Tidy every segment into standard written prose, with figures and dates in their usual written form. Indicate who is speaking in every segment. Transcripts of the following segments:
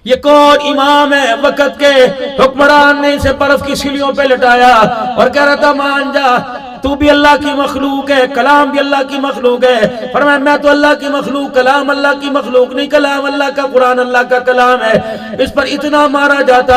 Speaker 1: ये कौन इमाम है वक़्त के हुक्मरान ने इसे बर्फ की सीढ़ियों पे लटाया और कह रहा था मान जा, तू भी अल्लाह की मखलूक है, कलाम भी अल्लाह की मखलूक है। फरमाया मैं तो अल्लाह की मखलूक, कलाम अल्लाह की मखलूक नहीं, कलाम अल्लाह का, कुरान अल्लाह का कलाम है। इस पर इतना मारा जाता,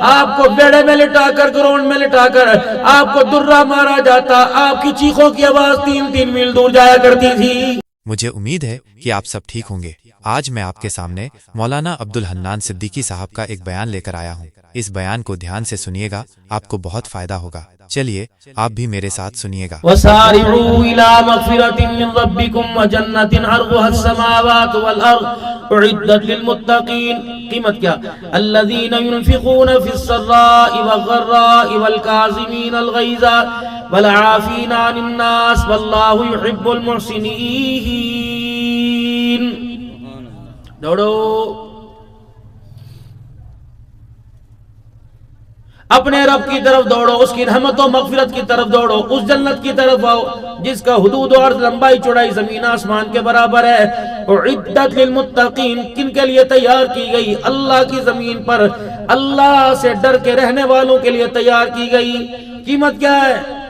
Speaker 1: आपको बेड़े में लिटाकर, ग्राउंड में लिटाकर आपको दुर्रा मारा जाता, आपकी चीखों की आवाज 3-3 मील दूर जाया करती थी।
Speaker 2: मुझे उम्मीद है कि आप सब ठीक होंगे। आज मैं आपके सामने मौलाना अब्दुल हन्नान सिद्दीकी साहब का एक बयान लेकर आया हूँ। इस बयान को ध्यान से सुनिएगा, आपको बहुत फायदा होगा। चलिए आप भी मेरे साथ सुनिएगा।
Speaker 1: वसारिऊ इला मगफिरतिन मिन रब्बिकुम व जन्नतिन अर्दुहा अस्समावातु वल अर्द उइद्दत लिल मुत्तकीन। कीमत क्या? अल्लज़ीना युनफिकूना फिस्सर्राइ वज़र्राइ वल काज़िमीनल गैज़ा वल आफ़ीना अनिन नास वल्लाहु युहिब्बुल मुहसिनीन। दौड़ो, अपने रब की तरफ दौड़ो, उसकी रहमत और मगफिरत की तरफ दौड़ो, उस जन्नत की तरफ आओ जिसका हुदूद और लंबाई चौड़ाई जमीन आसमान के बराबर है। उइद्दत लिल मुत्तकीन, किन के लिए तैयार की गई? अल्लाह की जमीन पर अल्लाह से डर के रहने वालों के लिए तैयार की गई। कीमत क्या है?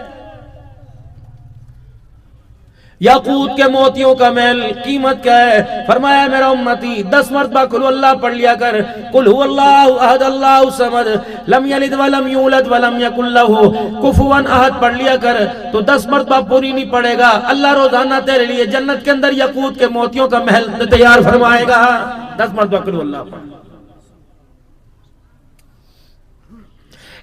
Speaker 1: याकूत के मोतियों का महल। कीमत क्या है? फरमाया मेरा उम्मती 10 मरतबा कुल अल्लाह पढ़ लिया कर। कुल हुवल्लाहु अहद अल्लाहु समद लम यलिद वलम यूलद वलम यकुल लहू कुफुवन अहद पढ़ लिया कर। तो 10 मरतबा पूरी नहीं पड़ेगा, अल्लाह रोजाना तेरे लिए जन्नत के अंदर याकूत के मोतियों का महल तैयार फरमाएगा। 10 मरतबा कुल अल्लाह पढ़।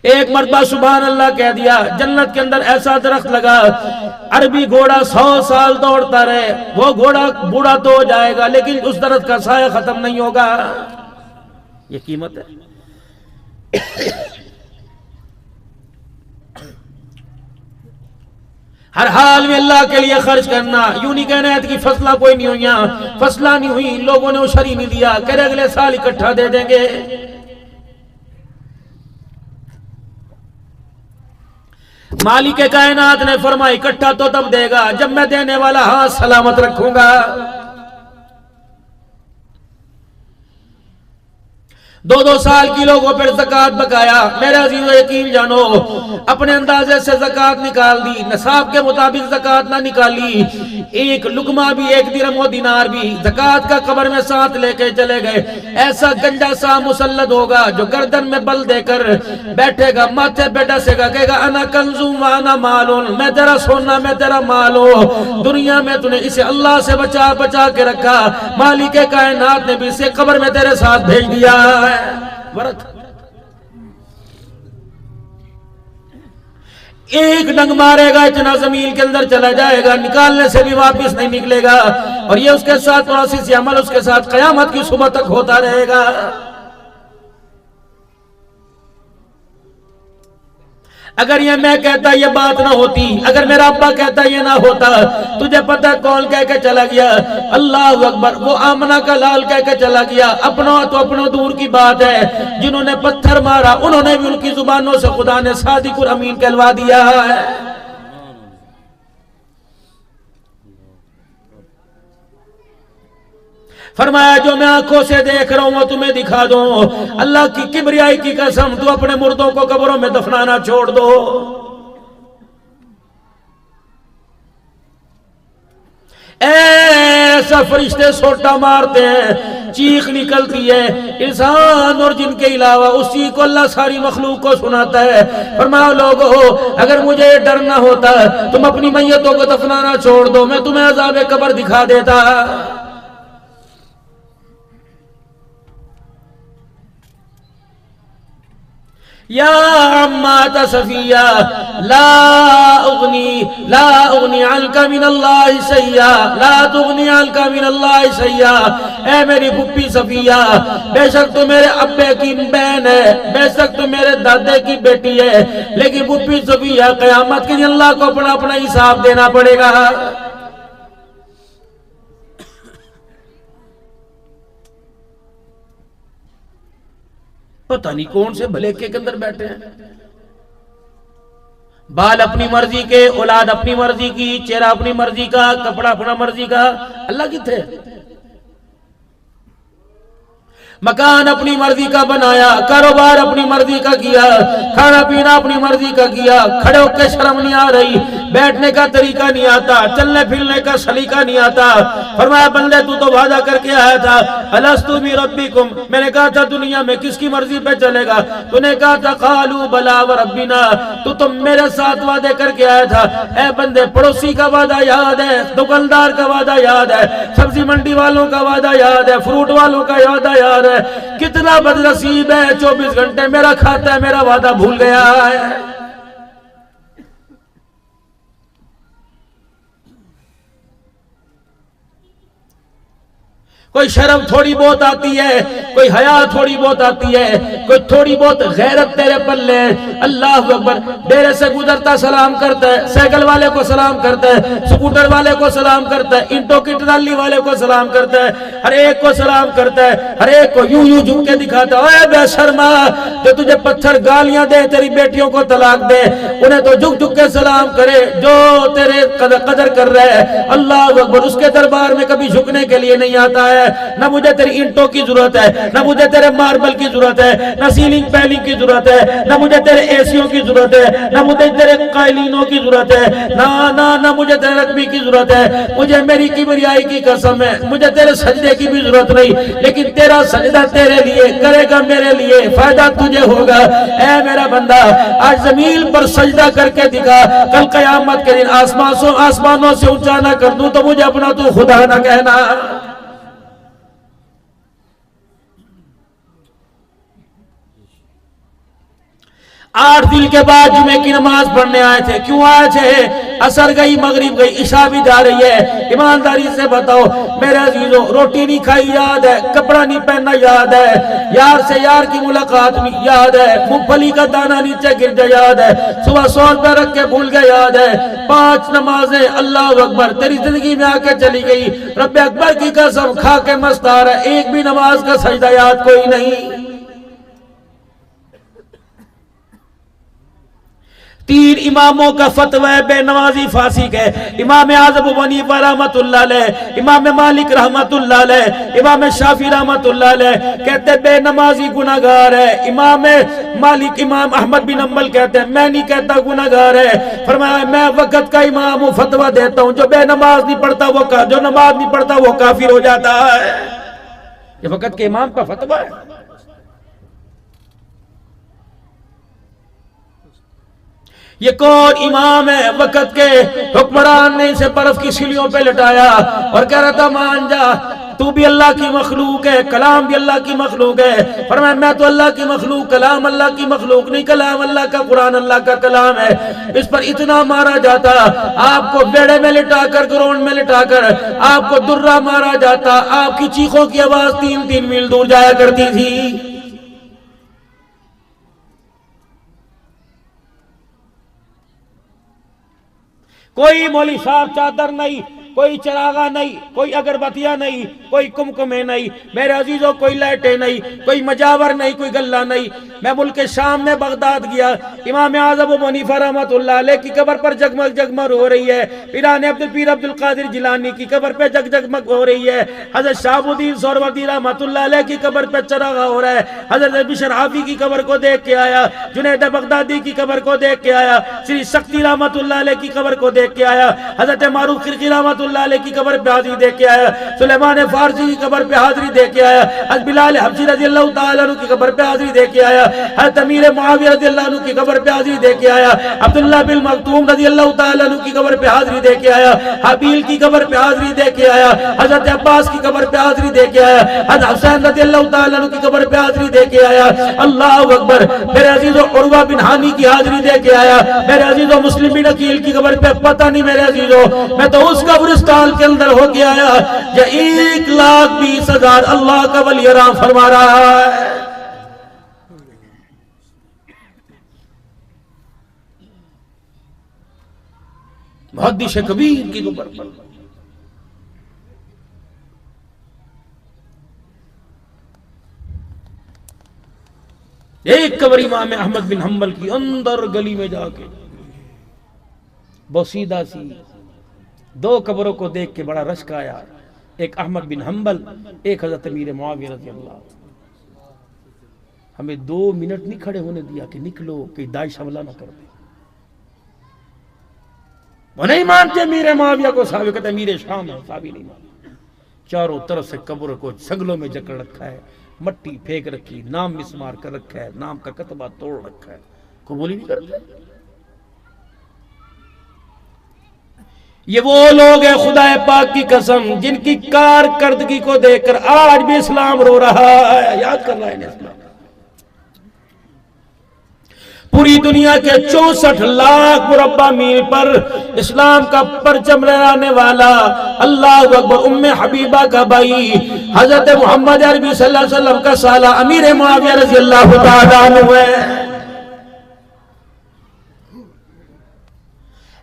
Speaker 1: एक मरतबा सुभान अल्लाह कह दिया, जन्नत के अंदर ऐसा दरख्त लगा, अरबी घोड़ा 100 साल दौड़ता रहे, वो घोड़ा बूढ़ा तो हो जाएगा लेकिन उस दरख्त का साया खत्म नहीं होगा। ये कीमत है। हर हाल में अल्लाह के लिए खर्च करना। यूं नहीं कहना है कि फसला कोई नहीं हुई, फसला नहीं हुई, लोगों ने उशरी नहीं दिया, कह रहे अगले साल इकट्ठा दे देंगे। मालिक कायनात ने फरमाया इकट्ठा तो तब देगा जब मैं देने वाला हाथ सलामत रखूंगा। 2-2 साल की लोगों पर ज़कात बकाया। मेरे अजीज़ो यकीन जानो, अपने अंदाजे से ज़कात निकाल दी, नसाब के मुताबिक ज़कात ना निकाली, एक लुकमा भी, एक दिरहम व दिनार भी ज़कात का कब्र में साथ लेके चले गए, ऐसा गंजा सा मुसल्लत होगा जो गर्दन में बल देकर बैठेगा, माथे पे डसेगा, कहेगा अना कंजू व अना मालून, मैं तेरा सोना, मैं तेरा माल हूं। दुनिया में तूने इसे अल्लाह से बचा बचा के रखा, मालिक कायनात ने भी इसे कब्र में तेरे साथ भेज दिया है। वरत एक डंग मारेगा, इतना जमीन के अंदर चला जाएगा, निकालने से भी वापस नहीं निकलेगा, और ये उसके साथ प्रोसेस अमल उसके साथ कयामत की सुबह तक होता रहेगा। अगर ये मैं कहता ये बात ना होती, अगर मेरा अब्बा कहता ये ना होता, तुझे पता कौन कह के चला गया? अल्लाह अकबर। वो आमना का लाल कह के चला गया। अपना तो अपना दूर की बात है, जिन्होंने पत्थर मारा उन्होंने भी उनकी जुबानों से खुदा ने सादिकुल अमीन कहलवा दिया है। फरमाया जो मैं आंखों से देख रहा हूं वो तुम्हें दिखा दो। अल्लाह की किबरियाई की कसम, तू अपने मुर्दों को कब्रों में दफनाना छोड़ दो। ऐसा फरिश्ते सोटा मारते हैं, चीख निकलती है, इंसान और जिनके अलावा उसी को अल्लाह सारी मखलूक को सुनाता है। फरमाओ लोगो, अगर मुझे डर ना होता तुम अपनी मैयतों को दफनाना छोड़ दो, मैं तुम्हें अज़ाब कब्र दिखा देता। या अम्मा सफिया ला उगनी अलका मिनल्लाहि सैया, ला तुगनी अलका मिनल्लाहि सैया। ए मेरी पुप्पी सफिया, बेशक तो मेरे अब्बे की बहन है, बेशक तो मेरे दादे की बेटी है, लेकिन पुप्पी सफिया कयामत के दिन अल्लाह को अपना अपना हिसाब देना पड़ेगा। पता नहीं कौन से भले के अंदर बैठे हैं, बाल अपनी मर्जी के, औलाद अपनी मर्जी की, चेहरा अपनी मर्जी का, कपड़ा अपना मर्जी का। अल्लाह किथे? मकान अपनी मर्जी का बनाया, कारोबार अपनी मर्जी का किया, खाना पीना अपनी मर्जी का किया, खड़े होकर शर्म नहीं आ रही, बैठने का तरीका नहीं आता, चलने फिरने का सलीका नहीं आता। फरमाया बंदे तू तो वादा करके आया था, अलस्तु बि रब्बिकुम, मैंने कहा था दुनिया में किसकी मर्जी पे चलेगा, तूने कहा था कालू बला व रब्बिना, तू तो मेरे साथ वादे करके आया था। ए बंदे पड़ोसी का वादा याद है, दुकानदार का वादा याद है, सब्जी मंडी वालों का वादा याद है, फ्रूट वालों का वादा याद है। कितना बदनसीब है 24 घंटे मेरा खाता है, मेरा वादा भूल गया है। कोई शर्म थोड़ी बहुत आती है, कोई हया थोड़ी बहुत आती है, कोई थोड़ी बहुत गैरत तेरे पल्ले। अल्लाह अकबर, डेरे से गुजरता सलाम करता है, साइकिल वाले को सलाम करता है, स्कूटर वाले को सलाम करता है, ईंटों की ट्राली वाले को सलाम करता है, हर एक को सलाम करता है, हर एक को यूं यूं झुक के दिखाता है। ओए बेशर्मा, जो तुझे पत्थर गालियां दे, तेरी बेटियों को तलाक दे, उन्हें तो झुक झुक के सलाम करे। जो तेरे कदर कर रहे हैं, अल्लाह अकबर, उसके दरबार में कभी झुकने के लिए नहीं आता है। ना मुझे तेरी ईंटों की जरूरत है, ना मुझे तेरे मार्बल की जरूरत है, ना सीलिंग पैलिंग की जरूरत है, ना मुझे तेरे एसियों की जरूरत है, ना मुझे तेरे कालीनों की जरूरत है, ना मुझे तेरे रकबी की जरूरत है। मुझे मेरी किबरियाई की कसम है, मुझे तेरे सजदे की भी जरूरत नहीं, लेकिन तेरा सजदा तेरे लिए करेगा, मेरे लिए फायदा तुझे होगा। ऐ मेरा बंदा, आज जमीन पर सजदा करके दिखा, कल कयामत के दिन आसमानों से ऊंचा ना कर दूं तो मुझे अपना तू खुदा ना कहना। 8 दिन के बाद जुमे की नमाज पढ़ने आए थे। क्यों आए थे? असर गई, मगरिब गई, इशा भी जा रही है। ईमानदारी से बताओ मेरे अजीजों, रोटी नहीं खाई याद है, कपड़ा नहीं पहनना याद है, यार से यार की मुलाकात नहीं याद है, मूंगफली का दाना नीचे गिर गया याद है, सुबह 100 रुपया रख के भूल गया याद है, 5 नमाजें अल्लाह अकबर तेरी जिंदगी में आके चली गई। रब्बे अकबर की कसम खा के मस्त आ रहा है, एक भी नमाज का सजदा याद कोई नहीं। 3 इमामों का फतवा है बेनमाजी फांसी के। इमाम आज़म अबू हनीफा रहमतुल्लाह अलैह, इमाम मालिक रहमतुल्लाह अलैह, इमाम शाफी रहमतुल्लाह अलैह कहते बेनमाजी गुनाहगार है। इमाम मालिक, इमाम अहमद बिन हंबल कहते हैं मैं नहीं कहता गुनाहगार है। फरमाया मैं वक्त का इमाम हूं, फतवा देता हूं, जो बेनमाज नहीं पढ़ता वो जो नमाज नहीं पढ़ता वो काफिर हो जाता है। ये वक्त के इमाम का फतवा है। ये कौन इमाम है? वक्त के हुक्मरान ने इसे बर्फ की सिलियों पे लटाया और कह रहा था मान जा, तू भी अल्लाह की मखलूक है, कलाम भी अल्लाह की मखलूक है। फरमाया मैं तो अल्लाह की मखलूक, कलाम अल्लाह की मखलूक नहीं, कलाम अल्लाह का, कुरान अल्लाह का कलाम है। इस पर इतना मारा जाता, आपको बेड़े में लिटाकर, ग्राउंड में लिटाकर आपको दुर्रा मारा जाता, आपकी चीखों की आवाज 3-3 मील दूर जाया करती थी। कोई मौली साहब चादर नहीं, कोई चरागा नहीं, कोई अगरबत्तियां नहीं, कोई कुमकुमे नहीं, मेरे अजीजों कोई लाइटें नहीं, कोई मजावर नहीं, कोई गल्ला नहीं। मैं मुल्क के शाम में बगदाद गया, इमाम आज़म अबू हनीफा रहमतुल्लाह अलैह की कब्र पर जगमग जगमग हो रही है, पीर अब्दुल कादिर जिलानी की कब्र पे जगमग हो रही है, हजरत शहाबुद्दीन सोहरावर्दी रहमतुल्लाह अलैह की कब्र पे चरागा हो रहा है, हजरत बिशर हाफी की कब्र को देख के आया, जुनैद बगदादी की कब्र को देख के आया, श्री शक्ति रहमतुल्लाह अलैह की कब्र को देख के आया, हजरत मारूफ खिरकी रहमतुल्लाह अलैह की कब्र पे हाजिरी दे के आया, सुलेमान फारसी की कब्र पे हाजिरी दे के आया, हज़रत बिलाल हबशी रज़ियल्लाहु ताला अन्हु की कब्र पे हाजिरी दे के आया, हज़रत अमीर मुआविया रज़ियल्लाहु अन्हु की कब्र पे हाजिरी दे के आया, अब्दुल्लाह बिन मखतूम रज़ियल्लाहु ताला अन्हु की कब्र पे हाजिरी दे के आया, हाबील की कब्र पे हाजिरी दे के आया, हज़रत अब्बास की कब्र पे हाजिरी दे के आया, हज़रत हुसैन रज़ियल्लाहु ताला अन्हु की कब्र पे हाजिरी दे के आया। अल्लाहु अकबर। मेरे अजीजों उर्वा बिन हानी की हाजिरी दे के आया, मेरे अजीजों मुस्लिम बिन अकील की कब्र पे पता नहीं मेरे अजीजों, मैं तो उस कब्रिस्तान के अंदर हो के आया जो 1,20,000 अल्लाह का वली आराम फरमा रहा है। मुहद्दिस कबीर की कब्र पर एक कब्र इमाम अहमद बिन हंबल की अंदर गली में जाके बोसीदा सी 2 कब्रों को देख के बड़ा रश्क आया। एक अहमद बिन हंबल, एक हजरत अमीर मुआविया रज़ियल्लाहु। हमें 2 मिनट नहीं खड़े होने दिया कि निकलो कि दाइश हमला ना कर दे। वो नहीं मानते मीर मुआविया को, साहब कहते मीर शाम है, साहब नहीं मानते। चारों तरफ से कब्र को संगलों में जकड़ रखा है, मट्टी फेंक रखी, नाम मिसमार कर रखा है, नाम का कतबा तोड़ रखा है, कबूल ही नहीं करते। ये वो लोग हैं खुदा पाक की कसम जिनकी कारकर्दगी को देखकर आज भी इस्लाम रो रहा है, याद कर रहा है इस्लाम। पूरी दुनिया के 64 लाख मुरब्बा मील पर इस्लाम का परचम लहराने वाला अल्लाह अकबर उम्मे हबीबा का भाई हजरत मोहम्मद अरबी सल्लल्लाहु अलैहि वसल्लम का साला अमीर मुआविया रज़ी अल्लाह तआला अन्हु है।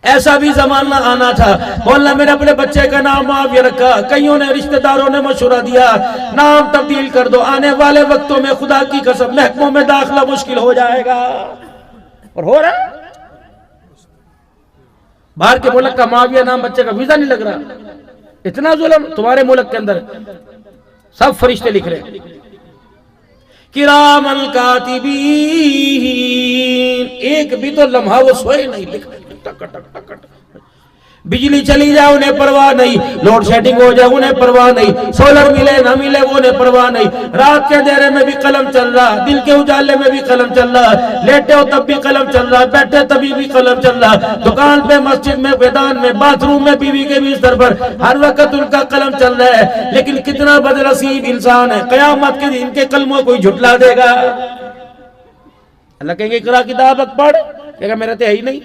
Speaker 1: ऐसा भी जमाना आना था, बोलना मैंने अपने बच्चे का नाम मुआविया रखा, कईयों ने रिश्तेदारों ने मशवरा दिया नाम तब्दील कर दो, आने वाले वक्तों में खुदा की कसम महकमों में दाखिला मुश्किल हो जाएगा। और हो रहा है, बाहर के मुल्क का मुआविया नाम बच्चे का वीजा नहीं लग रहा। इतना जुल्म तुम्हारे मुल्क के अंदर, सब फरिश्ते लिख रहे किरामल कातिबीन, एक भी तो लम्हा वो सोए नहीं, लिख टक टक टक टक। बिजली चली जाए उन्हें परवाह नहीं, लोड शेडिंग हो जाए उन्हें परवाह नहीं, सोलर मिले ना मिले वो उन्हें परवाह नहीं। रात के अंधेरे में भी कलम चल रहा, दिन के उजाले में भी कलम चल रहा, लेटे हो तब भी कलम चल रहा, बैठे तभी भी कलम चल रहा, दुकान पे, मस्जिद में, मैदान में, बाथरूम में, बीवी के बिस्तर पर, हर वक्त उनका कलम चल रहा है। लेकिन कितना बदनसीब इंसान है, कयामत के दिन के कलमों को झुठला देगा। अल्लाह कहेंगे इकरा किताब पढ़, कहेगा मेरा तो है ही नहीं।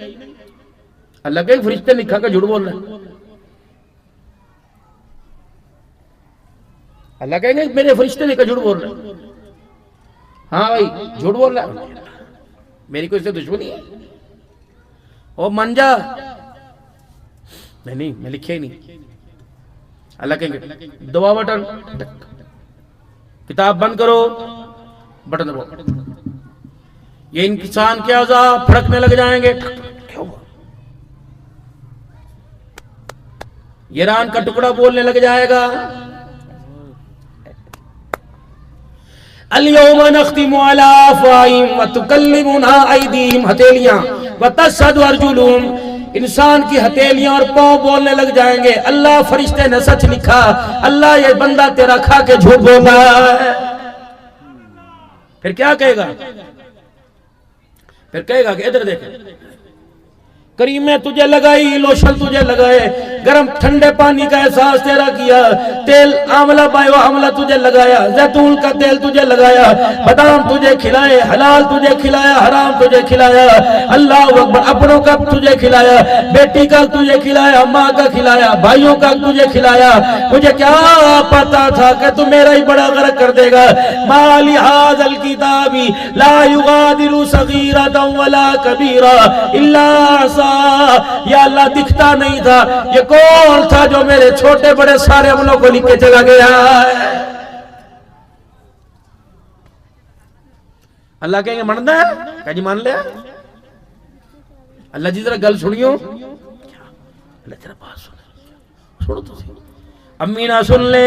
Speaker 1: अल्लाह के फरिश्ते लिखा कर झूठ बोल रहे हैं। अल्लाह कहेंगे मेरे फरिश्ते लिखा झूठ बोल रहे हैं। हाँ भाई झूठ बोल रहा है, मेरी कोई इससे दुश्मनी है। ओ मान जा, नहीं मैं लिखे ही नहीं। अल्लाह कहेंगे दबा बटन, किताब बंद करो, बटन दबाओ। ये इंसान के औजार फड़कने लग जाएंगे। ईरान का टुकड़ा बोलने लग जाएगा। अल-यौमा नख्तिमु अला अफ़वाहिहिम व तुकल्लिमुना अयदीहिम, हथेलियां, व तशहदु अर्जुलुहुम, इंसान की हथेलियां और पांव बोलने लग जाएंगे। अल्लाह फरिश्ते ने सच लिखा, अल्लाह ये बंदा तेरा खा के झूठ बोल रहा है। फिर क्या कहेगा? फिर कहेगा कि इधर देख, करीमें तुझे लगाई, लोशन तुझे लगाए, गर्म ठंडे पानी का एहसास तेरा किया, तेल आंवला बायो आंवला तुझे लगाया, जैतून का तेल तुझे लगाया, बादाम तुझे खिलाए, हलाल तुझे खिलाया, हराम तुझे खिलाया, अल्लाह अकबर, अपनों का तुझे खिलाया, बेटी का तुझे खिलाया, माँ का खिलाया, भाइयों का तुझे खिलाया। मुझे क्या पता था कि तू मेरा ही बड़ा गर्क कर देगा। माली हाज़ल किताबी ला युगादिरु सगीरतन वला कबीरा इल्ला या अल्लाह दिखता नहीं था, ये कौन था जो मेरे छोटे बड़े सारे अमलों को लिख के चला गया है। अल्लाह कहेंगे मानना है, क्या जी मान लिया। अल्लाह जी जरा गल सुनियो, अल्लाह तेरा बात सुनो तो सही। अम्मी ना सुन ले,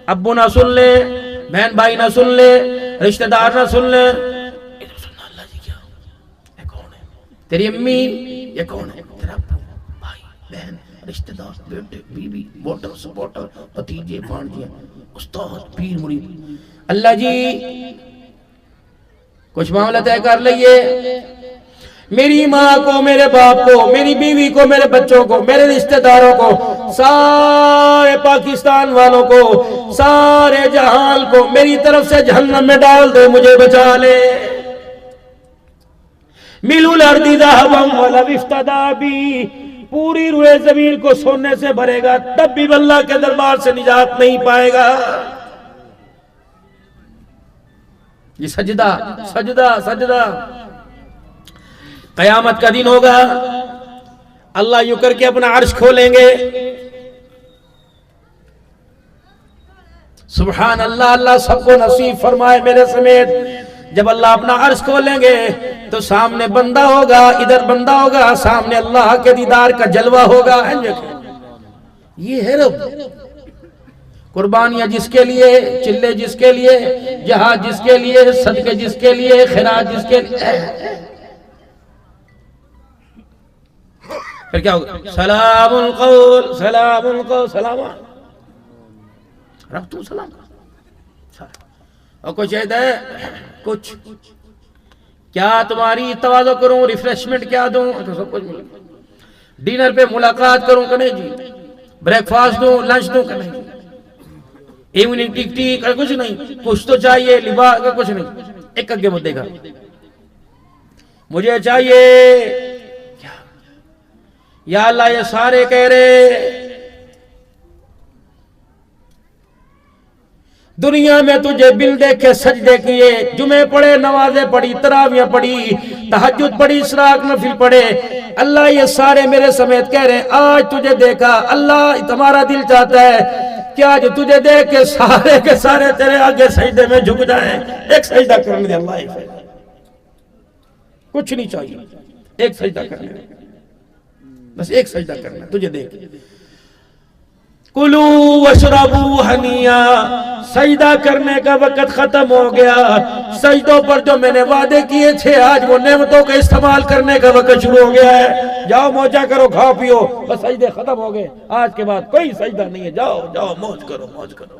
Speaker 1: अब्बू ना सुन ले, बहन भाई ना सुन ले, रिश्तेदार ना सुन ले, इधर सुनना। अल्लाह जी क्या है, कौन है तेरी अम्मी, ये कौन है तेरा भाई बहन रिश्तेदार बेटे बीवी वोटर सपोर्टर भतीजे भांजे उस्ताद पीर मुरीद। अल्लाह जी कुछ मामला तय कर लिए, मेरी माँ को, मेरे बाप को, मेरी बीवी को, मेरे बच्चों को, मेरे रिश्तेदारों को, सारे पाकिस्तान वालों को, सारे जहान को मेरी तरफ से जहन्नम में डाल दे, मुझे बचा ले। मिलुल अर्दी ज़हबन वला इफ्तदा भी, पूरी रुए जमीन को सोने से भरेगा तब भी अल्लाह के दरबार से निजात नहीं पाएगा। ये सजदा सजदा सजदा। कयामत का दिन होगा, अल्लाह यूं करके अपना अर्श खोलेंगे। सुभान अल्लाह, अल्लाह सबको नसीब फरमाए मेरे समेत। जब अल्लाह अपना अर्श खोलेंगे तो सामने बंदा होगा, इधर बंदा होगा, सामने अल्लाह के दीदार का जलवा होगा। ये है रब, कुर्बानियां जिसके लिए, चिल्ले जिसके लिए, जहाद जिसके लिए, सदके जिसके लिए, खैरात जिसके लिए। फिर क्या होगा? सलामुल कौल, सलामुल कौल, सलाम रब तू सलाम। और कुछ है कुछ क्या तुम्हारी तवाज़ो करूं, रिफ्रेशमेंट क्या दूं, तो सब कुछ मिलेगा। डिनर पे मुलाकात करूं कि नहीं जी, ब्रेकफास्ट दूं, लंच दूं कि नहीं, इवनिंग टी टी का कुछ नहीं, कुछ तो चाहिए, लिबास का कुछ नहीं। एक अगे मुद्दे का मुझे चाहिए क्या? या अल्लाह ये सारे कह रहे दुनिया में तुझे बिल देखे, सजदे किए, जुमे पढ़े, नमाजें पढ़ी, तरावियां पढ़ी, तहज्जुद पढ़ी, इशराक नफिल पढ़े, अल्लाह ये सारे मेरे समेत कह रहे हैं आज तुझे देखा, अल्लाह तुम्हारा दिल चाहता है कि आज तुझे देख के सारे तेरे आगे सजदे में झुक जाए। एक सजदा करने दे अल्लाह, एक सजदा, कुछ नहीं चाहिए, एक सजदा करने दे, बस एक सजदा करना तुझे देख। कुलू वशरबू हनिया, सजदा करने का वक्त खत्म हो गया। सजदों पर जो मैंने वादे किए थे आज वो नेमतों का इस्तेमाल करने का वक्त शुरू हो गया है। जाओ मौजा करो, खाओ पियो, बस सजदे खत्म हो गए, आज के बाद कोई सजदा नहीं है। जाओ जाओ मौज करो, मौज करो।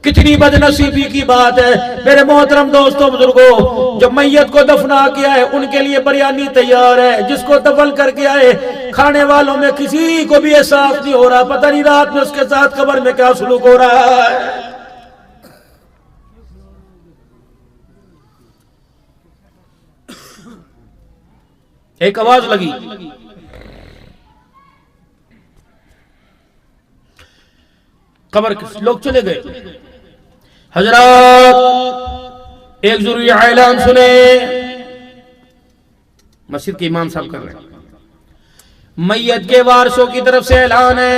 Speaker 1: कितनी बदनसीबी की बात है मेरे मोहतरम दोस्तों बुजुर्गों, जो मैयत को दफना किया है उनके लिए बिरयानी तैयार है, जिसको दफन करके आए खाने वालों में किसी को भी एहसास नहीं हो रहा, पता नहीं रात में उसके साथ कब्र में क्या सलूक हो रहा है। एक आवाज लगी, कब्र के लोग चले गए। हजरात एक जरूरी ऐलान सुने, मस्जिद के इमाम साहब कर रहे हैं। मैयत के वारसों की तरफ से ऐलान है,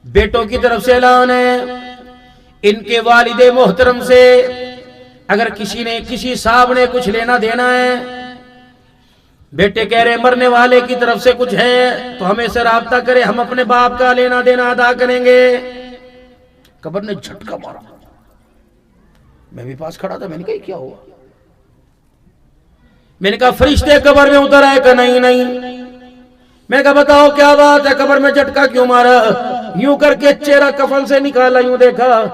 Speaker 1: बेटों की तरफ से ऐलान है, इनके वालिदे मोहतरम से अगर किसी साहब ने कुछ लेना देना है, बेटे कह रहे मरने वाले की तरफ से कुछ है तो हमें से राब्ता करे, हम अपने बाप का लेना देना अदा करेंगे। कब्र ने झटका मारा, मैं भी पास खड़ा था, मैंने कहा क्या हुआ? मैंने कहा फरिश्ते कब्र में उतर आए? का नहीं नहीं। मैंने कहा बताओ क्या बात है, कब्र में झटका क्यों मारा? यूं करके चेहरा कफन से निकाला, यूं देखा,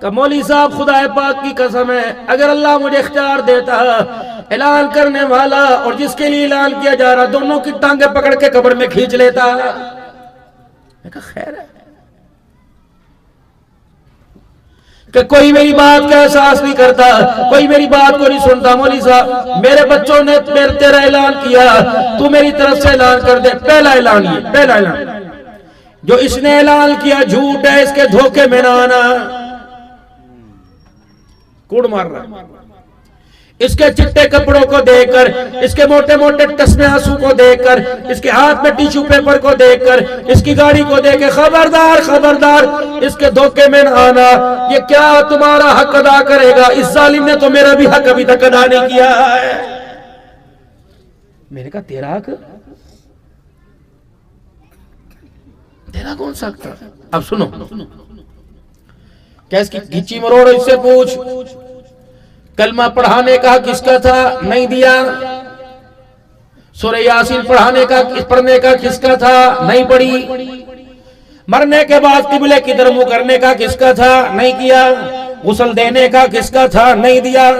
Speaker 1: कहा मौली साहब खुदा पाक की कसम है अगर अल्लाह मुझे इख्तियार देता, ऐलान करने वाला और जिसके लिए ऐलान किया जा रहा दोनों की टांगे पकड़ के कब्र में खींच लेता। मैं कहा खैर है कि कोई मेरी बात का एहसास नहीं करता, कोई मेरी बात को नहीं सुनता। मौली साहब मेरे बच्चों ने तेरा ऐलान किया, तू मेरी तरफ से ऐलान कर दे। पहला ऐलान, ये पहला ऐलान जो इसने ऐलान किया झूठ है, इसके धोखे में ना आना। कूड़ मार रहा, इसके चिट्टे कपड़ों को देखकर, इसके मोटे मोटे टसमे आंसू को देखकर, इसके हाथ में टिश्यू पेपर को देखकर, इसकी गाड़ी को देख खबरदार खबरदार इसके धोखे में न आना। ये क्या तुम्हारा हक अदा करेगा? इस जालिम ने तो मेरा भी हक अभी तक अदा नहीं किया है। मैंने कहा तेरा हक? तेरा कौन सा हक था? अब सुनो, क्या इसकी घिची मरोड़ इससे पूछ, कलमा पढ़ाने का किसका था? नहीं दिया। सूरह यासीन पढ़ने का किसका था? नहीं पढ़ी। मरने के बाद किबले की तरफ मुंह करने का किसका था? नहीं किया। गुस्ल देने का किसका था? नहीं दिया।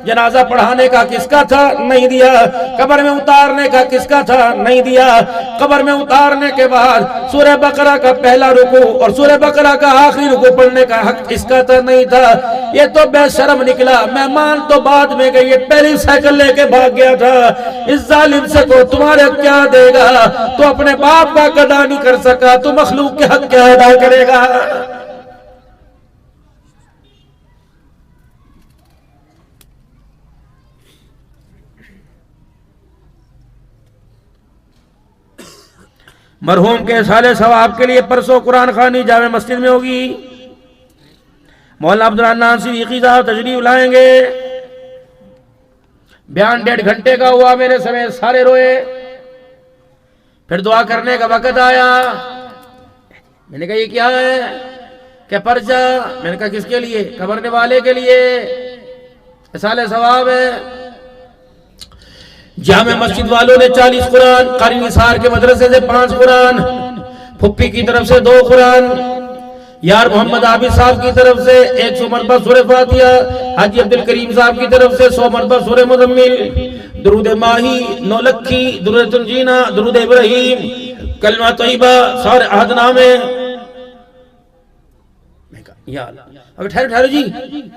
Speaker 1: जनाजा पढ़ाने का किसका था? नहीं दिया। कब्र में उतारने का किसका था? नहीं दिया। कब्र में उतारने के बाद सूरह बकरा का पहला रुकू और सूरह बकरा का आखिरी रुकू पढ़ने का हक इसका था? नहीं था। ये तो बेशर्म निकला, मेहमान तो बाद में गई, ये पहली साइकिल लेके भाग गया था। इस जालिम से को तुम्हारे क्या देगा? तो अपने बाप का अदा नहीं कर सका, तो मखलूक के हक क्या अदा करेगा? मरहूम के साले सवाब के लिए परसों कुरान खानी जामे मस्जिद में होगी। मौलाना अब्दुल हन्नान सिद्दीकी साहब तशरीफ लाएंगे। बयान 1.5 घंटे का हुआ, मेरे समेत सारे रोए। फिर दुआ करने का वक्त आया, मैंने कहा ये क्या है? क्या पर्चा? मैंने कहा किसके लिए? कमरने वाले के लिए, साले सवाब है। जामे मस्जिद वालों ने 40 कुरान, कारी निसार के मदरसे से 5 कुरान, फुप्पी की तरफ से 2 कुरान, यार मोहम्मद आबिद साहब की तरफ से 100 मरतबा सूरह फातिहा, हाजी अब्दुल करीम साहब की तरफ से 100 मरतबा सूरह मुज़म्मिल, दुरूद माही, नौलखी, दुरूद तुंजीना, दुरूद इब्राहीम, कलमा तैयबा, सारे अहदनामे। या अब ठहरो ठहरो जी,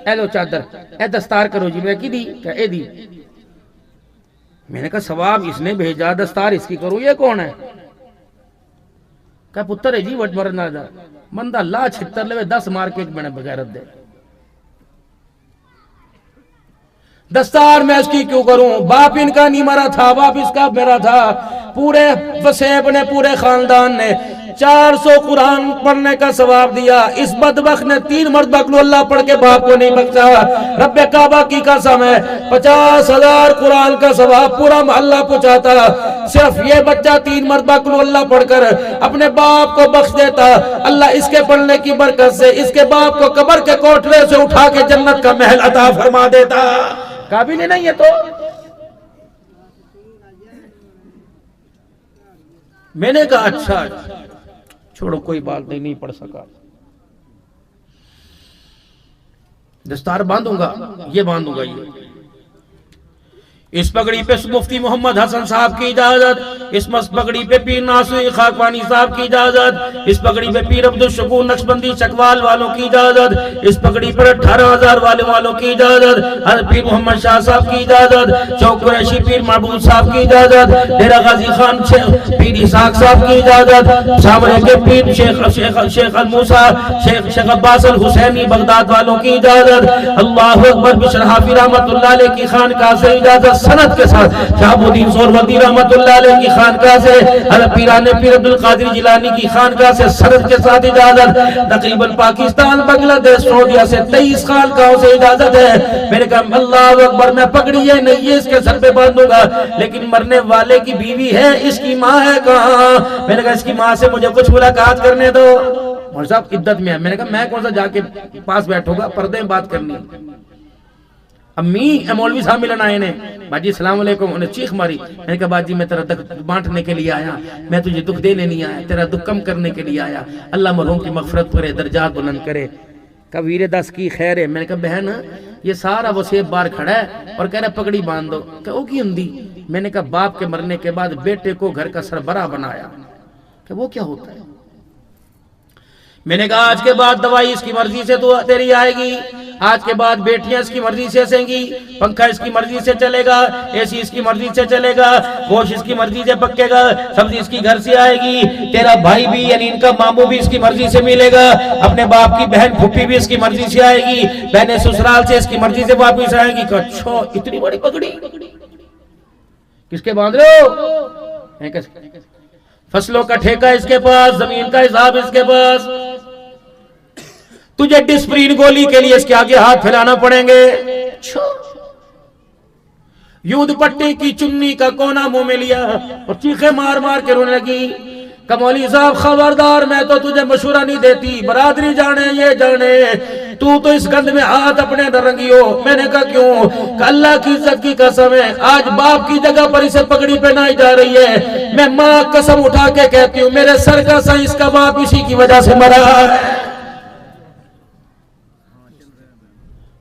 Speaker 1: ए लो चादर, ए दस्तार करो जी। मैं की दी? क्या ए दी? मैंने कहा सवाब इसने भेजा, दस्तार इसकी करूं, ये कौन है? क्या पुत्र है जी? वट मरना दा मंदा ला छितर ले 10 मार के एक मैंने बगैरत दे। दस्तार मैं इसकी क्यों करूं? बाप इनका नहीं मरा था, बाप इसका मेरा था। पूरे वसेब ने, पूरे खानदान ने 400 कुरान पढ़ने का सवाब दिया। इस बदबख्त ने 3 मरतबा कुल अल्लाह पढ़ के बाप को नहीं बख्शा। रब्बे काबा की कसम है, 50,000 कुरान का सवाब पूरा मोहल्ला पहुंचाता। सिर्फ ये बच्चा 3 मरतबा कुल अल्लाह पढ़कर अपने बाप को बख्श देता। अल्लाह इसके पढ़ने की बरकत से इसके बाप को कब्र के कोठरे से उठा के जन्नत का महल अता फरमा देता। काबिल नहीं है तो? मैंने कहा अच्छा छोड़ो, कोई बात नहीं, नहीं पढ़ सका। दस्तार बांधूंगा, ये बांधूंगा। ये इस पगड़ी पे मुफ्ती मोहम्मद हसन साहब की इजाजत, इस पगड़ी पे पीर नासिर खाकवानी साहब की इजाजत, इस पगड़ी पे पीर अब्दुल शकूर नक्शबंदी चकवाल वालों की इजाजत, इस पगड़ी पर 18,000 वालों की इजाजत, हर पीर मोहम्मद शाह साहब की इजाजत, चौक कुरैशी पीर महबूब साहब की इजाजत, डेरा गाजी खान पीर इसाक साहब की इजाजत, सामने के पीर शेख अल मूसा, शेख अब्बास अल हुसैनी बगदाद वालों की इजाजत, अल्लाहु अकबर बिशर हाफी रहमतुल्लाह अलैह की खानकाह से इजाजत सनद के साथ, शहाबुद्दीन सोहरवर्दी रहमतुल्लाह अलैह की खानकाह से, पीराने पीर अब्दुल कादिर जिलानी की खानकाह से सनद के साथ इजाजत। तकरीबन पाकिस्तान, बांग्लादेश, सऊदीया से 23 खानकाहों से इजाजत है। मैंने कहा अल्लाहु अकबर, मैं पगड़ी है नहीं है इसके सर पे बांधूंगा, लेकिन मरने वाले की बीवी है, इसकी माँ है कहाँ? मैंने कहा इसकी माँ से मुझे कुछ मुलाकात करने दो। और साहब इद्दत में है। मैंने कहा मैं कौन सा जाके पास बैठूंगा, पर्दे में बात करनी है। अम्मी मौलवी साहब मिलन आए ने, बाजी सलाम अलैकुम, उन्हें चीख मारी। मैंने कहा बाजी मैं तेरा दुख बांटने के लिए आया, मैं तुझे दुख देने नहीं आया, तेरा दुख कम करने के लिए आया। अल्लाह मरहूम की मगफरत करे, दर्जात बुलंद करे। कबीर 10 की खैर है। मैंने कहा बहन ये सारा वसेब बार खड़ा है और कह रहा पगड़ी बांध दो। क्या वो की हिंदी? मैंने कहा बाप के मरने के बाद बेटे को घर का सरबराह बनाया। क्या वो क्या होता है? मैंने कहा आज के बाद दवाई इसकी मर्जी से तो तेरी आएगी, आज के बाद बेटियां इसकी मर्जी से सेंगी, पंखा इसकी मर्जी से चलेगा, एसी इसकी मर्जी से चलेगा, गोश्त इसकी मर्जी से पकेगा, सब्जी इसकी घर से आएगी, तेरा भाई भी यानी इनका मामू भी इसकी मर्जी से मिलेगा, अपने बाप की बहन फूफी भी इसकी मर्जी से आएगी, बहने ससुराल से इसकी मर्जी से वापिस आएगी। अच्छा इतनी बड़ी पगड़ी किसके बांध रहे हो? फसलों का ठेका इसके पास, जमीन का हिसाब इसके पास। तुझे डिस्प्रीन गोली के लिए इसके आगे हाथ फैलाना पड़ेंगे। युद्ध पट्टी की चुन्नी का कोना मुंह में लिया और चीखे मार मार के रोने लगी। कमौली साहब खबरदार, मैं तो तुझे मशवरा नहीं देती, बरादरी जाने ये जाने, तू तो इस गंद में हाथ अपने न रंगियो। मैंने कहा क्यों? अल्लाह की इज्जत की कसम है, आज बाप की जगह पर इसे पगड़ी पहनाई जा रही है। मैं माँ कसम उठा के कहती हूँ, मेरे सर का सा इसका बाप इसी की वजह से मरा है।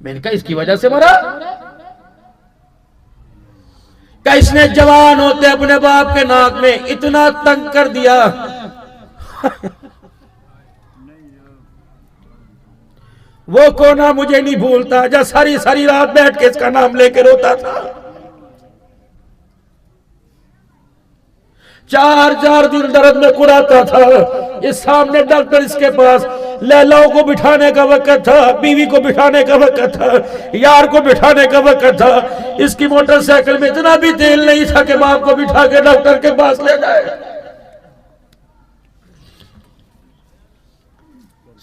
Speaker 1: मैंने कहा इसकी वजह से मरा? क्या इसने जवान होते अपने बाप के नाक में इतना तंग कर दिया? वो कोना मुझे नहीं भूलता जब सारी सारी रात बैठ के इसका नाम लेके रोता था। 4 दिन दर्द में कुराता था। ये सामने डॉक्टर इसके पास, लैलाओं को बिठाने का वक्त था, बीवी को बिठाने का वक्त था, यार को बिठाने का वक्त था। इसकी मोटरसाइकिल में इतना भी तेल नहीं था कि बाप को बिठा के डॉक्टर के पास ले जाए।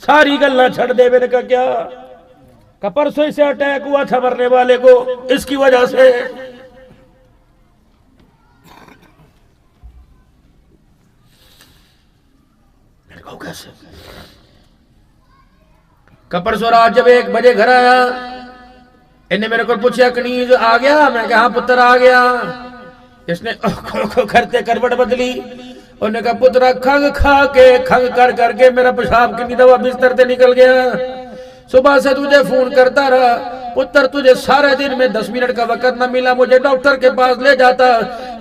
Speaker 1: सारी गल्ला छड़ दे। मैंने कहा क्या? परसों से अटैक हुआ था मरने वाले को, इसकी वजह से। कैसे परसों रात जब 1 बजे घर आया, इन्हें मेरे को पूछा कनीज आ गया, मैं कहा पुत्र आ गया। इसने करते करवट बदली, उन्हें कहा पुत्र खंग खा के खंग कर करके मेरा पेशाब कितनी दफा बिस्तर से निकल गया, सुबह से तुझे फोन करता रहा पुत्र, तुझे सारे दिन में 10 मिनट का वक्त न मिला, मुझे डॉक्टर के पास ले जाता,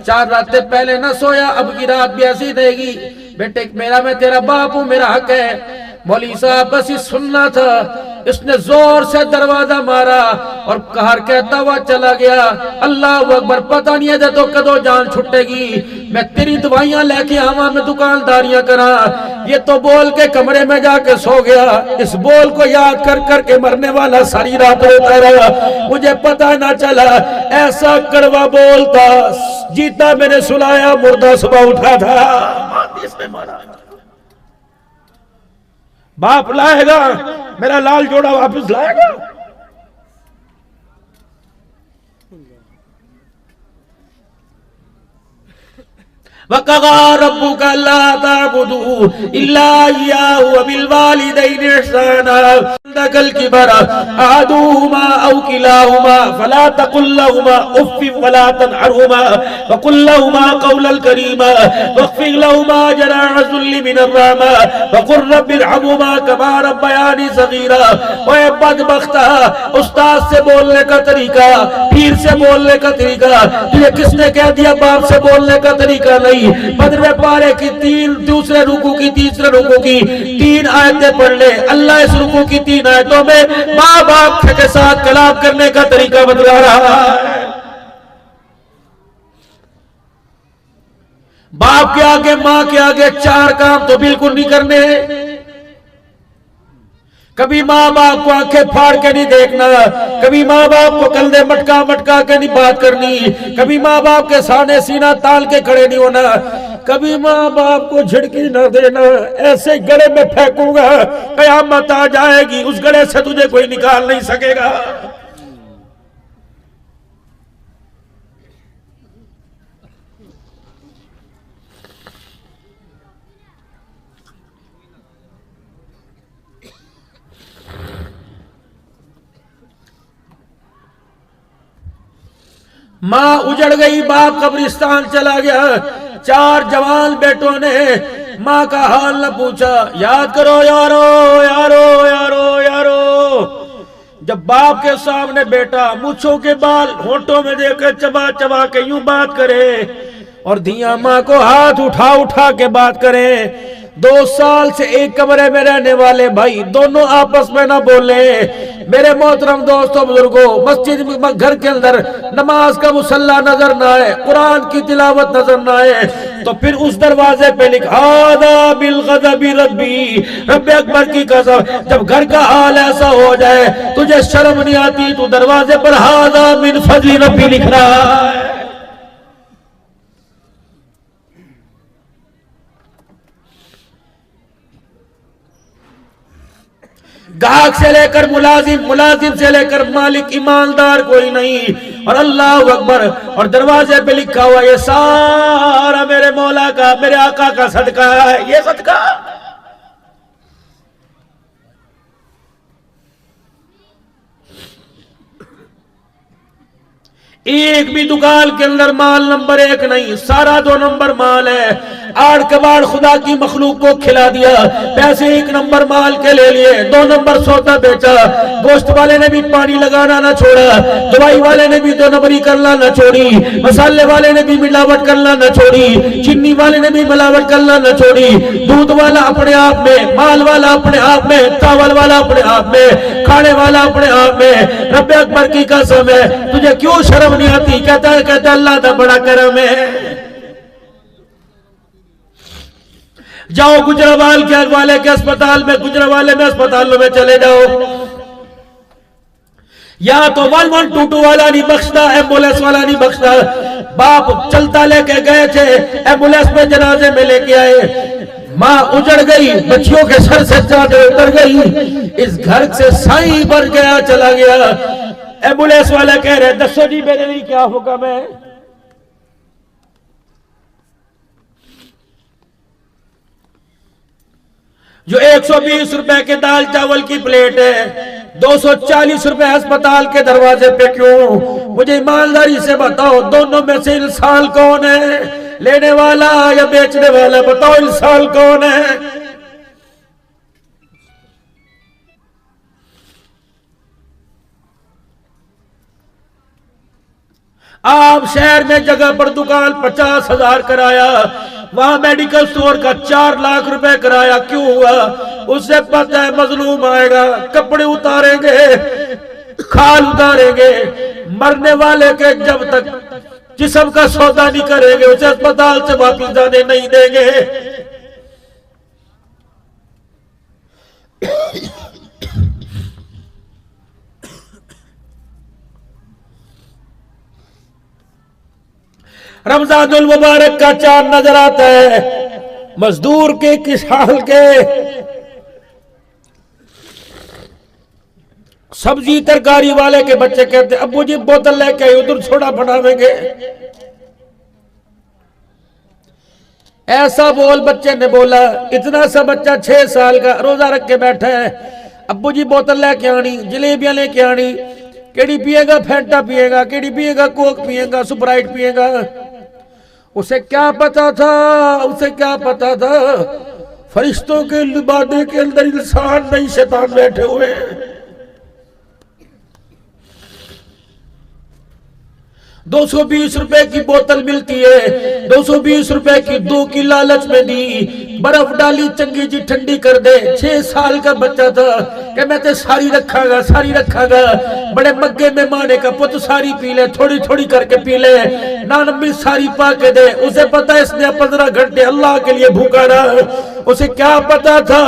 Speaker 1: 4 रातें पहले न सोया, अब की रात भी ऐसी देगी। बेटे मेरा, मैं तेरा बाप हूं, मेरा हक है। मौलवी साहब बस ही सुनना था। इसने जोर से दरवाजा मारा और कहर कहता हुआ चला गया, अल्लाह अकबर, पता नहीं है तो कदों जान छुटेगी, मैं तेरी दवाइयां लेके आवा, मैं दुकानदारियां करा। ये तो बोल के कमरे में जाके सो गया। इस बोल को याद कर करके मरने वाला सारी रात रोता रहा, मुझे पता ना चला ऐसा कड़वा बोल था, जीता मैंने सुनाया, मुर्दा सुबह उठा था। इसमें मारा बाप लाएगा, मेरा लाल जोड़ा वापस लाएगा। वक़ज़ा रब्बुका अल्ला तअबुदू इल्ला इय्याहु व बिल वालिदैनि इहसाना दकल किबरा अहदुहुमा औ किलाहुमा फला तकुल लहुमा उफ़ वला तनहरहुमा व कुल लहुमा क़ौलन करीमा वख़्फ़िज़ लहुमा जनाह ज़ुल्लि मिनर रहमा व क़ुल रब्बि इरहमहुमा कमा रब्बयानी सग़ीरा। ओए बदबख्ता, उस्ताद से बोलने का तरीका, पीर से बोलने का तरीका तुझे किसने कह दिया बाप से बोलने का तरीका नहीं? 15वें पारे की 3 दूसरे रुकू की तीसरे रुकू की 3 आयतें पढ़ ले। अल्लाह इस रुकू की 3 आयतों में माँ बाप के साथ कलाम करने का तरीका बतला रहा है। बाप के आगे, माँ के आगे 4 काम तो बिल्कुल नहीं करने। कभी माँ बाप को आंखें फाड़ के नहीं देखना, कभी माँ बाप को कंधे मटका मटका के नहीं बात करनी, कभी माँ बाप के सामने सीना ताल के खड़े नहीं होना, कभी माँ बाप को झिड़की न देना। ऐसे गले में फेंकूंगा कयामत आ जाएगी, उस गले से तुझे कोई निकाल नहीं सकेगा। माँ उजड़ गई, बाप कब्रिस्तान चला गया। 4 जवान बेटों ने माँ का हाल न पूछा। याद करो यारो यारो यारो यारो, जब बाप के सामने बेटा मूंछों के बाल होंठों में देकर चबा चबा के यूं बात करे और धिया माँ को हाथ उठा उठा के बात करे। 2 साल से एक कमरे में रहने वाले भाई दोनों आपस में ना बोले। मेरे मोहतरम दोस्तों बुजुर्गों, मस्जिद घर के अंदर नमाज का मुसल्ला नजर ना आए, कुरान की तिलावत नजर ना आए, तो फिर उस दरवाजे पे लिखा हादा बिल गज़बी रब्बी, रब्बे अकबर की कसम, जब घर का हाल ऐसा हो जाए तुझे शर्म नहीं आती, तू दरवाजे पर हादा मिन फज़ली रब्बी लिख रहा है। गाहक से लेकर मुलाजिम, मुलाजिम से लेकर मालिक, ईमानदार कोई नहीं। और अल्लाह अकबर, और दरवाजे पे लिखा हुआ ये सारा मेरे मौला का, मेरे आका का सदका है, ये सदका। एक भी दुकान के अंदर माल नंबर 1 नहीं, सारा 2 नंबर माल है। आड़ कबाड़ खुदा की मखलूक को खिला दिया, पैसे 1 नंबर माल के ले लिए, 2 नंबर सौदा बेचा। गोश्त वाले ने भी पानी लगाना ना छोड़ा, दवाई वाले ने भी 2 नंबरी करना ना छोड़ी, मसाले वाले ने भी मिलावट करना ना छोड़ी, चीनी वाले ने भी मिलावट करना ना छोड़ी। दूध वाला अपने आप में, माल वाला अपने आप में, चावल वाला अपने आप में, खाने वाला अपने आप में। रब्बे अकबर की कसम है, तुझे क्यों शर्म नहीं आती? कहता अल्लाह का बड़ा करम है। जाओ गुजरावाल के वाले के अस्पताल में, गुजरावाले में अस्पतालों में चले जाओ, या तो 1122 वाला नहीं बख्शता, एम्बुलेंस वाला नहीं बख्शता। बाप चलता लेके गए थे, एम्बुलेंस में जनाजे में लेके आए, माँ उजड़ गई, बच्चियों के सर से चादर उतर गई, इस घर से साई भर गया, चला गया। एम्बुलेंस वाला कह रहे दसो जी मेरे लिए क्या हुक्म है? जो 120 रुपए के दाल चावल की प्लेट है 240 रुपए अस्पताल के दरवाजे पे क्यों? मुझे ईमानदारी से बताओ, दोनों में से इंसान कौन है? लेने वाला या बेचने वाला? बताओ इंसान कौन है? आप शहर में जगह पर दुकान 50,000 कराया, वहां मेडिकल स्टोर का 4 लाख रुपए कराया, क्यों हुआ? उससे पता है मजलूम आएगा, कपड़े उतारेंगे, खाल उतारेंगे, मरने वाले के जब तक जिस्म का सौदा नहीं करेंगे उसे अस्पताल से वापस जाने नहीं देंगे। रमजानुल मुबारक का चांद नजर आता है, मजदूर के, किसान के, सब्जी तरकारी वाले के बच्चे कहते अब्बू जी बोतल लेके आए, उधर छोड़ा बनावेंगे। ऐसा बोल बच्चे ने बोला। इतना सा बच्चा 6 साल का रोजा रख के बैठा है, अब्बू जी बोतल लेके आनी, जलेबियां लेके आनी, केड़ी पिएगा? फैंटा पिएगा, केड़ी पिएगा? कोक पिएगा, स्प्राइट पिएगा। उसे क्या पता था, उसे क्या पता था फरिश्तों के लिबादे के अंदर इंसान नहीं शैतान बैठे हुए हैं। 220 रुपए की बोतल मिलती है, 220 रुपए की 2 की लालच में दी, बर्फ डाली चंगी जी ठंडी कर दे। 6 साल का बच्चा था कि मैं तो सारी रखागा, सारी रखागा। बड़े मग्गे में माने का पुत सारी पी ले, थोड़ी थोड़ी करके पी ले, नानम्बी सारी पा के दे। उसे पता है इसने 15 घंटे अल्लाह के लिए भूखा रहा। उसे क्या पता था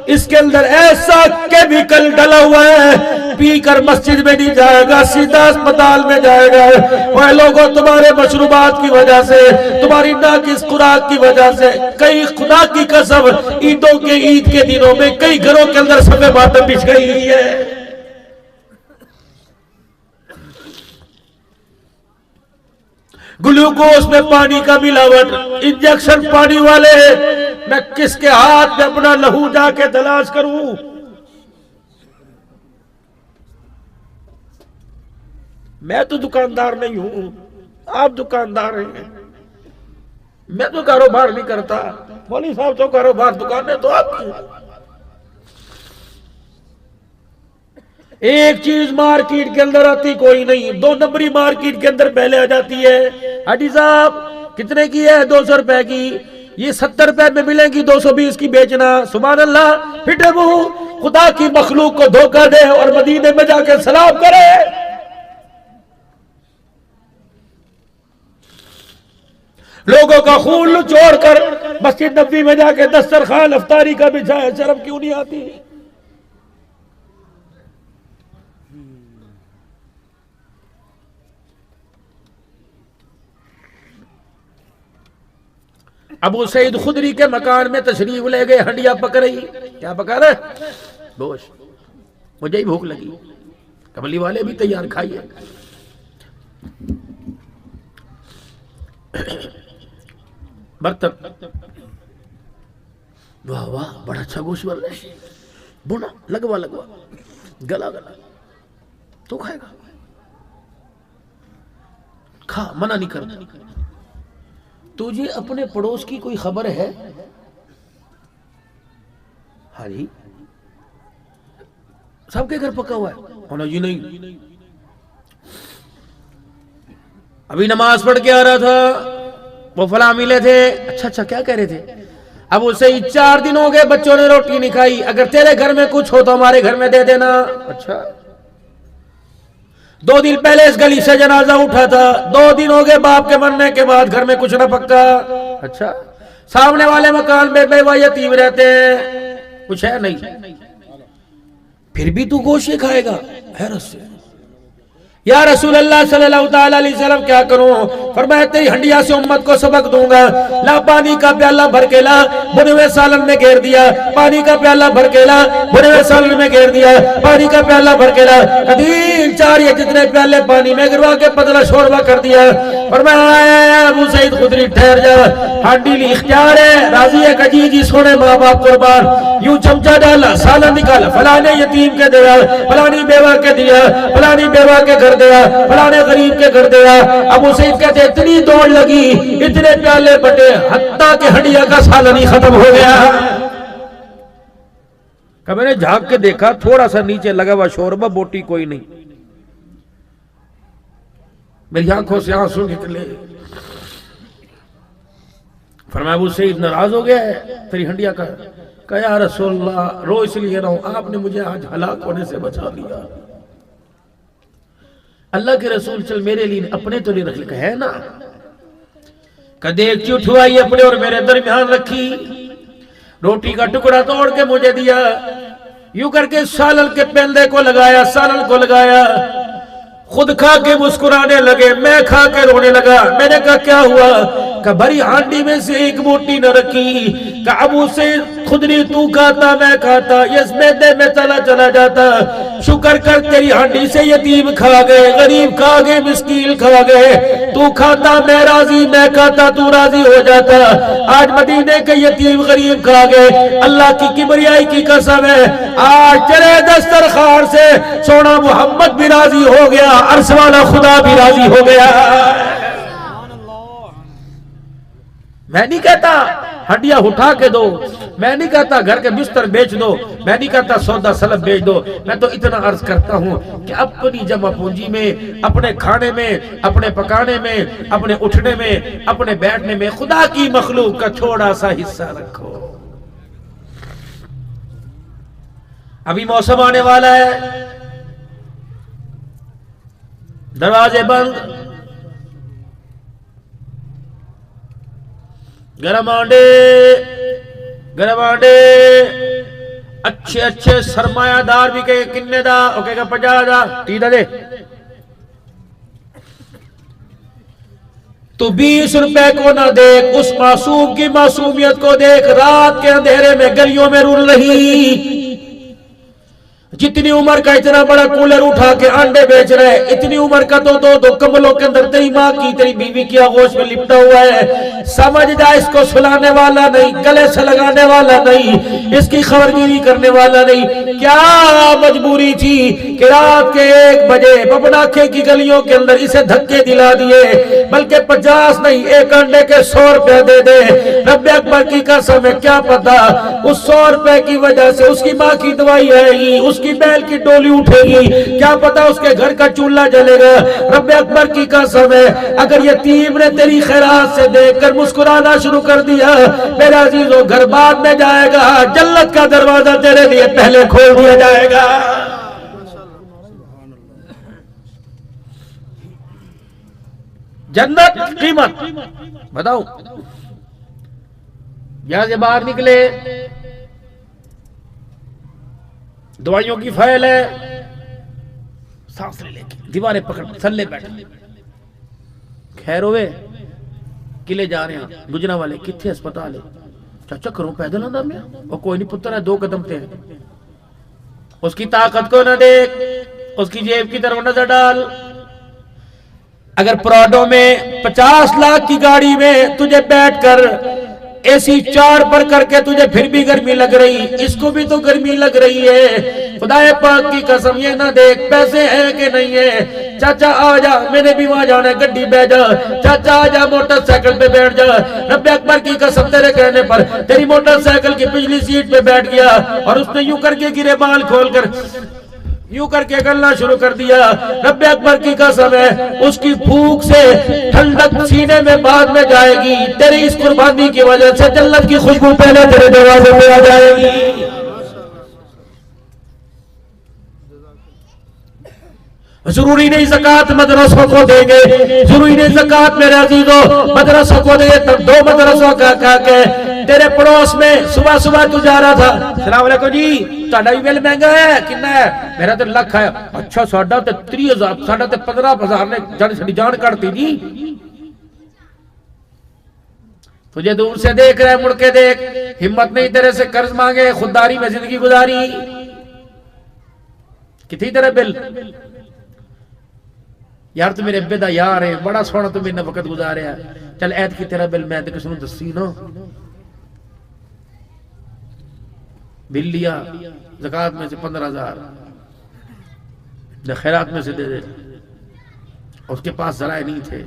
Speaker 1: इसके अंदर ऐसा केमिकल डला हुआ है, पी कर मस्जिद में नहीं जाएगा, सीधा अस्पताल में जाएगा। वह लोगों तुम्हारे मशरूबात की वजह से, तुम्हारी नाकिस खुराक की वजह से, कई खुदा की कसम ईदों के ईद के दिनों में कई घरों के अंदर सफे मातम बिछ गई हुई है। ग्लूकोज में पानी का मिलावट, इंजेक्शन पानी वाले। मैं किसके हाथ में अपना लहू जाके तलाश करूं? मैं तो दुकानदार नहीं हूं, आप दुकानदार हैं। मैं तो कारोबार नहीं करता, मौलवी साहब तो कारोबार, दुकानें तो आपकी। एक चीज मार्केट के अंदर आती कोई नहीं, 2 नंबरी मार्केट के अंदर पहले आ जाती है। हाजी साहब कितने की है? 200 रुपए की। ये 70 रुपए में मिलेगी, 220 की बेचना। सुभान अल्लाह। फिटे मुंह खुदा की मखलूक को धोखा दे और मदीने में जाकर सलाम करे। लोगों का खून लुचोड़ कर मस्जिद नबी में जाके दस्तरखान अफ्तारी का बिछाया, शर्म क्यों नहीं आती? अबू सईद खुदरी के मकान में तशरीफ ले गए, हंडिया पक रही। क्या पका रहे? गोश्त। मुझे ही भूख लगी, कबली वाले भी तैयार खाइए। बर्तन, वाह वाह, बड़ा अच्छा गोश्त बन रहा है, बुना, लगवा लगवा, गला गला। तो खाएगा, खा, मना नहीं करता। तुझे अपने पड़ोस की कोई खबर है? हाँ जी, सबके घर पका हुआ है। ना जी नहीं, अभी नमाज पढ़ के आ रहा था, वो फला मिले थे। अच्छा अच्छा, क्या कह रहे थे? अब उसे 4 दिन हो गए बच्चों ने रोटी नहीं खाई, अगर तेरे घर में कुछ हो तो हमारे घर में दे देना। अच्छा, 2 दिन पहले इस गली से जनाजा उठा था, 2 दिन हो गए बाप के मरने के बाद घर में कुछ ना पक्का। अच्छा, सामने वाले मकान में बेवा यतीम रहते हैं, कुछ है नहीं, फिर भी तू गोश्त खाएगा? हैरत से या रसूल अल्लाह सल्लल्लाहु ताला अलैहि वसल्लम क्या करूं? फरमाया तेरी हंडिया से उम्मत को सबक दूंगा। ला पानी का प्याला भर के ला, बुने हुए सालन में घेर दिया। पानी का प्याला भर के ला, बुने हुए सालन में घेर दिया। पानी का प्याला भर के ला, कदील चार ये जितने प्याले पानी में गिरवा के पतला शोरबा कर दिया। फरमाया अबू सईद खुदरी ठहर जा, हांडी ली इख्तियार है, राजी है कजी जी सोने माँ बाप कुर्बान। यूं चमचा डाला, सालन निकाला, फलाने यतीम के दिया, फलानी बेवा के दिया, फलानी बेवा के घर दिया, फलाने गरीब के घर दिया। अबू सईद कहते इतनी दौड़ लगी, इतने प्याले बटे, हत्ता के हंडिया का सालन ही खत्म हो गया। कब मैंने झांक के देखा, थोड़ा सा नीचे लगा हुआ शोरबा, बोटी कोई नहीं। मेरी आंखों से आंसू निकले। फरमाया अबू सईद नाराज हो गया है तेरी हंडिया का? कहा या रसूलल्लाह, रो इसलिए रहा हूं, आपने मुझे आज हलाक होने से बचा लिया। अल्लाह के रसूल चल मेरे लिए अपने तो नहीं रख लिखा है ना? कदे एक उठवाई अपने और मेरे दरमियान रखी, रोटी का टुकड़ा तोड़ के मुझे दिया, यूं करके सालन के पेंदे को लगाया, सालन को लगाया, खुद खा के मुस्कुराने लगे, मैं खा के रोने लगा। मैंने कहा क्या हुआ? का भरी हांडी में से एक बोटी न रखी। का अबू से खुद नहीं तू खाता मैं खाता, इस मैदे में चला चला जाता। शुक्र कर तेरी हांडी से यतीम खा गए, गरीब खा गए, मिस्कीन खा गए। तू खाता मैं राजी, मैं खाता तू राजी हो जाता। आज मदीने के यतीम गरीब खा गए। अल्लाह की किबरियाई की कसम है, आज चले दस्तरखान से सोना मोहम्मद भी राजी हो गया, अर्श वाला खुदा भी राजी हो गया। मैं नहीं कहता हड्डियां उठा के दो, मैं नहीं कहता घर के बिस्तर बेच दो, मैं नहीं कहता सौदा सलब बेच दो। मैं तो इतना अर्ज करता हूं कि अपनी जमा पूंजी में, अपने खाने में, अपने पकाने में, अपने उठने में, अपने बैठने में खुदा की मखलूक का थोड़ा सा हिस्सा रखो। अभी मौसम आने वाला है, दरवाजे बंद, गरम आंडे अच्छे अच्छे सरमायादार भी कहे किन्ने दा, कहेगा 50 दा, टीदा दे। तो 20 रुपए को ना देख, उस मासूम की मासूमियत को देख, रात के अंधेरे में गलियों में रुल रही। जितनी उम्र का इतना बड़ा कूलर उठा के अंडे बेच रहे, इतनी उम्र का तो दो कमलों के अंदर तेरी माँ की, तेरी बीवी की आगोश में लिपटा हुआ है। समझ जा, इसको सुलाने वाला नहीं, गले से लगाने वाला नहीं, इसकी खबरगिरी करने वाला नहीं। क्या मजबूरी थी कि रात के 1 बजे बबनाखे की गलियों के अंदर इसे धक्के दिला दिए, बल्कि 50 नहीं, एक अंडे के 100 रुपए दे दे। रब्बे अकबर की कसम है, क्या पता उस 100 रुपए की वजह से उसकी माँ की दवाई आएगी, उसकी बैल की डोली उठेगी, क्या पता उसके घर का चूल्हा जलेगा। रब्बे अकबर की कसम है, अगर यतीम ने तेरी खैरात से देखकर मुस्कुराना शुरू कर दिया, मेरा अजीजों घर बाद में जाएगा, जन्नत का दरवाजा तेरे लिए पहले खोल दिया जाएगा। जन्नत कीमत बताओ। यहां से बाहर निकले, दवाइयों की फाइल है, सांस ले लेके दीवारें पकड़ थल्ले बैठ, खैर होवे किले जा रहे हैं, गुजरा वाले किथे अस्पताल है, चाचा करो पैदल आंदा मैं, और कोई नहीं पुत्र है 2 कदम थे। उसकी ताकत को न देख, उसकी जेब की तरफ नजर डाल। अगर प्राडो में 50 लाख की गाड़ी में तुझे बैठकर एसी 4 पर करके तुझे फिर भी गर्मी लग रही, इसको भी तो गर्मी लग रही है। खुदाए पाक की कसम, ये ना देख पैसे हैं कि नहीं है। चाचा आ जा, मैंने भी वहां जाना है, गड्डी बैठ जा। चाचा आ जा, मोटरसाइकिल पे बैठ जा। रब्बे अकबर की कसम, तेरे कहने पर तेरी मोटरसाइकिल की पिछली सीट पे बैठ गया और उसने यूं करके गिरे बाल खोलकर यूं करके गलना शुरू कर दिया। रब्बे अकबर की कसम है, उसकी भूख से ठंडक सीने में बाद में जाएगी। तेरी इस कुर्बानी की वजह से जन्नत की खुशबू पहले तेरे दरवाजे पे आ जाएगी। जरूरी नहीं ज़कात मदरसों को देंगे, जरूरी नहीं ज़कात मेरे अजीजों मदरसों को देंगे, तब 2 मदरसों का के तेरे पड़ोस में सुबह सुबह तू जा रहा था, सलाम अलैकुम जी, ਤੁਹਾਡਾ ਵੀ ਬਿੱਲ ਮਹਿੰਗਾ ਹੈ, ਕਿੰਨਾ ਹੈ? ਮੇਰਾ ਤੇ ਲੱਖ ਹੈ। ਅੱਛਾ ਸਾਡਾ ਤੇ 30,000, ਸਾਡਾ ਤੇ 15,000 ਨੇ ਸਾਡੀ ਜਾਨ ਕੱਢਤੀ जी। तुझे दूर से देख रहे, मुड़ के देख, हिम्मत नहीं तेरे से कर्ज मांगे, खुददारी में जिंदगी गुजारी। कितनी तेरा बिल? यार तू मेरे अब्बे दा यार है, बड़ा सोहना तू मेरे वक्त गुजारिया, चल ऐत की तेरा बिल मैं तो किसी दसी ना। बिल लिया, ज़कात में से 15,000 खैरात में से दे दे, उसके पास जराए नहीं थे।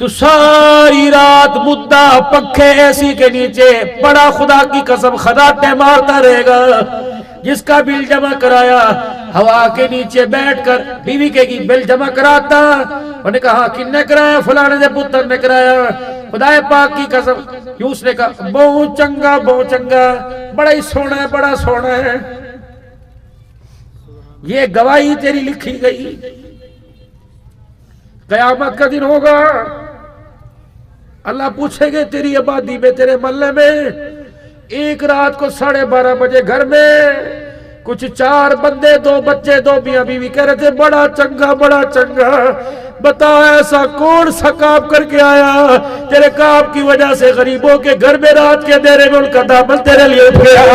Speaker 1: तो सारी रात मुद्दा पंखे एसी के नीचे बड़ा खुदा की कसम खदाटे मारता रहेगा। जिसका बिल जमा कराया हवा के नीचे बैठकर बीवी के की बिल जमा कराता, उन्होंने कहा किन्ने कराया? फलाने दे पुत्र ने कराया। खुदाए पाक की कसम, यूस ने कहा बहुत चंगा, बड़ा ही सोना है, बड़ा सोना है। ये गवाही तेरी लिखी गई, कयामत का दिन होगा, अल्लाह पूछेंगे तेरी आबादी में, तेरे मोहल्ले में एक रात को 12:30 बजे घर में कुछ 4 बंदे, 2 बच्चे, 2 मियां बीवी कह रहे थे बड़ा चंगा, बता ऐसा कौन सा काम करके आया तेरे काम की वजह से गरीबों के घर में रात के अंधेरे में उनका दामन तेरे लिए उठ गया।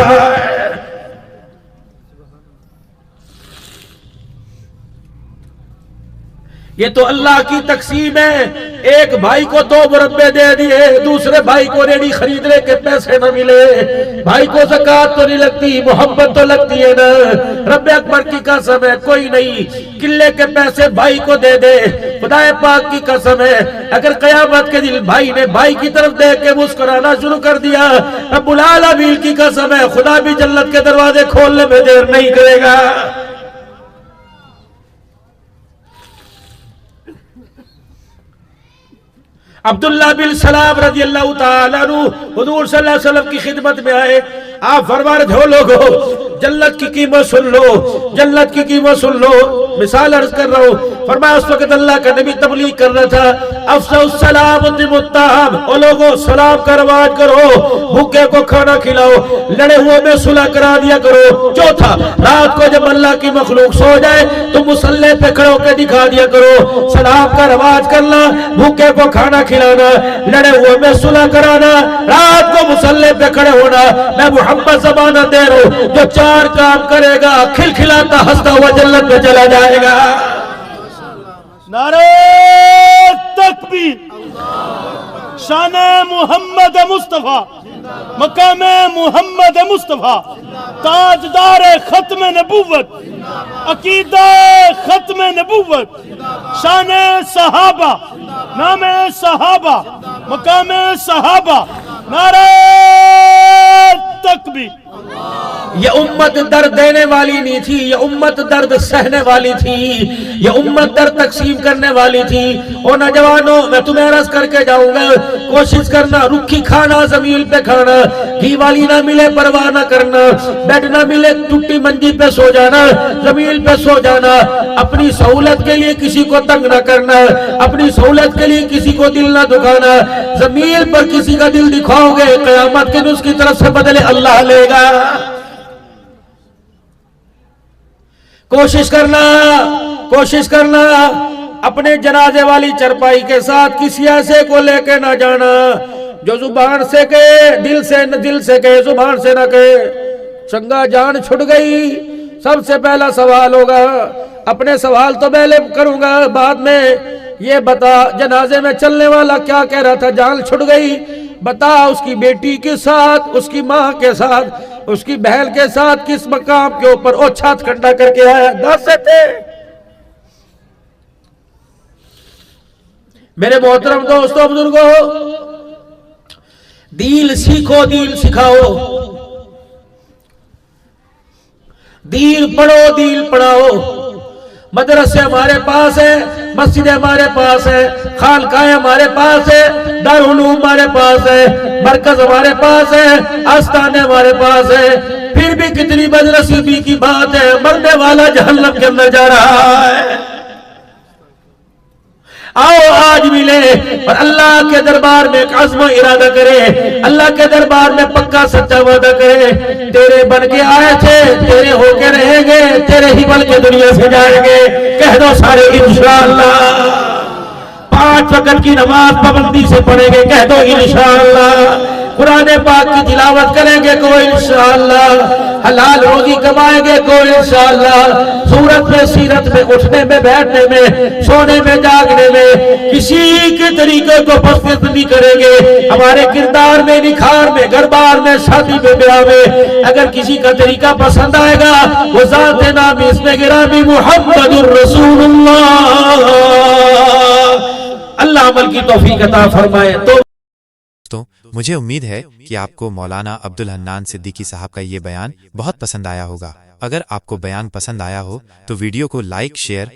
Speaker 1: ये तो अल्लाह की तकसीम है। एक भाई को 2 मुरब्बे दे दिए, दूसरे भाई को रेडी खरीदने के पैसे न मिले। भाई को ज़कात तो नहीं लगती, मोहब्बत तो लगती है ना। रब्बे अकबर की कसम है, कोई नहीं किले के पैसे भाई को दे दे। खुदाए पाक की कसम है, अगर कयामत के दिन भाई ने भाई की तरफ देख के मुस्कुराना शुरू कर दिया, रब्बुल आलमीन की कसम है, खुदा भी जन्नत के दरवाजे खोलने में देर नहीं करेगा। अब्दुल्ला बिन सलाम रज़ी अल्लाह ताला अन्हु हुजूर सल्लल्लाहु अलैहि वसल्लम की खिदमत में आए। आप फरमा रहे हो लोगों, जन्नत की कीमत सुन लो, जन्नत की कीमत सुन लो। मिसाल अर्ज कर रहा हूँ, फरमाया उस वक्त अल्लाह का नबी तबलीग कर रहा था, अफ़सुस सलाम मुत्ताहम, ओ लोगों सलाम का रवाज करो, भूखे को खाना खिलाओ, लड़े हुए में सुलह करा दिया करो। चौथा, रात को जब अल्लाह की मखलूक सो जाए तो मुसल्ले पे खड़े होकर दिखा दिया करो, सलाम का रवाज करना, भूखे को खाना खिलाना, लड़े हुए में सुलह कराना, रात को मुसल्ले पे खड़े होना। मैं मोहम्मद ज़मानत दे रहा हूं, जो 4 काम करेगा खिलखिलाता हंसता हुआ जन्नत में चला जाएगा।
Speaker 3: नारे तकबीर, शाने मोहम्मद मुस्तफा, मकामे मोहम्मद मुस्तफा, ताजदार खत्म नबूवत, अकीदा खत्म नबूवत, शाने सहाबा, नामे सहाबा, मकामे सहाबा, नारे तकबीर।
Speaker 1: ये उम्मत दर्द देने वाली नहीं थी, ये उम्मत दर्द सहने वाली थी, ये उम्मत दर्द तकसीम करने वाली थी। ओ नौजवानों, मैं तुम्हें अर्ज करके जाऊंगा, कोशिश करना रुखी खाना, जमीन पे खाना, घी वाली ना मिले परवाह ना करना, बेड ना मिले टूटी मंजी पे सो जाना, जमीन पे सो जाना। अपनी सहूलत के लिए किसी को तंग ना करना, अपनी सहूलत के लिए किसी को दिल ना दुखाना। जमीन पर किसी का दिल दिखाओगे, कयामत के दिन उसकी तरफ से बदले अल्लाह लेगा। कोशिश करना अपने जनाजे वाली चरपाई के साथ किसी ऐसे को लेके ना जाना जो जुबान से कहे, दिल से कहे, जुबान से ना कहे। चंगा जान छुट गई, सबसे पहला सवाल होगा, अपने सवाल तो पहले करूंगा, बाद में ये बता जनाजे में चलने वाला क्या कह रहा था, जान छुट गई, बता उसकी बेटी के साथ, उसकी माँ के साथ, उसकी बहन के साथ किस मकाम के ऊपर ओ छत खंडा करके आया। 10 थे। मेरे मोहतरम दोस्तों बुजुर्गों, दीन सीखो, दीन सिखाओ, दीन पढ़ो, दीन पढ़ाओ। मदरसे हमारे पास है, मस्जिद हमारे पास है, खानकाएं हमारे पास है, दारुल उलूम हमारे पास है, मरकज हमारे पास है, आस्थाने हमारे पास है। फिर भी कितनी बदनसीबी की बात है, मरने वाला जहन्नम के अंदर जा रहा है। आओ आज मिले और अल्लाह के दरबार में एक अज़्म इरादा करे, अल्लाह के दरबार में पक्का सच्चा वादा करे। तेरे बन के आए थे, तेरे होके रहेंगे, तेरे ही बल के दुनिया से जाएंगे। कह दो सारे इंशाअल्लाह। 5 वक्त की नमाज पाबंदी से पढ़ेंगे, कह दो इंशाअल्लाह। कुरान पाक की तिलावत करेंगे कोई इंशाअल्लाह। हलाल रोजी कमाएंगे कोई इंशाअल्लाह। सूरत में सीरत में उठने में बैठने में सोने में जागने में किसी के तरीके को पसंद नहीं करेंगे। हमारे किरदार में निखार में घर बार में शादी में ब्याह में अगर किसी का तरीका पसंद आएगा वो ज़ाते नाम इसमें गिरामी मुहम्मदुर रसूलुल्लाह। अल्लाह अमल की तौफीक अता फरमाए। तो
Speaker 2: दोस्तों, मुझे उम्मीद है कि आपको मौलाना अब्दुल हन्नान सिद्दीकी साहब का ये बयान बहुत पसंद आया होगा। अगर आपको बयान पसंद आया हो तो वीडियो को लाइक शेयर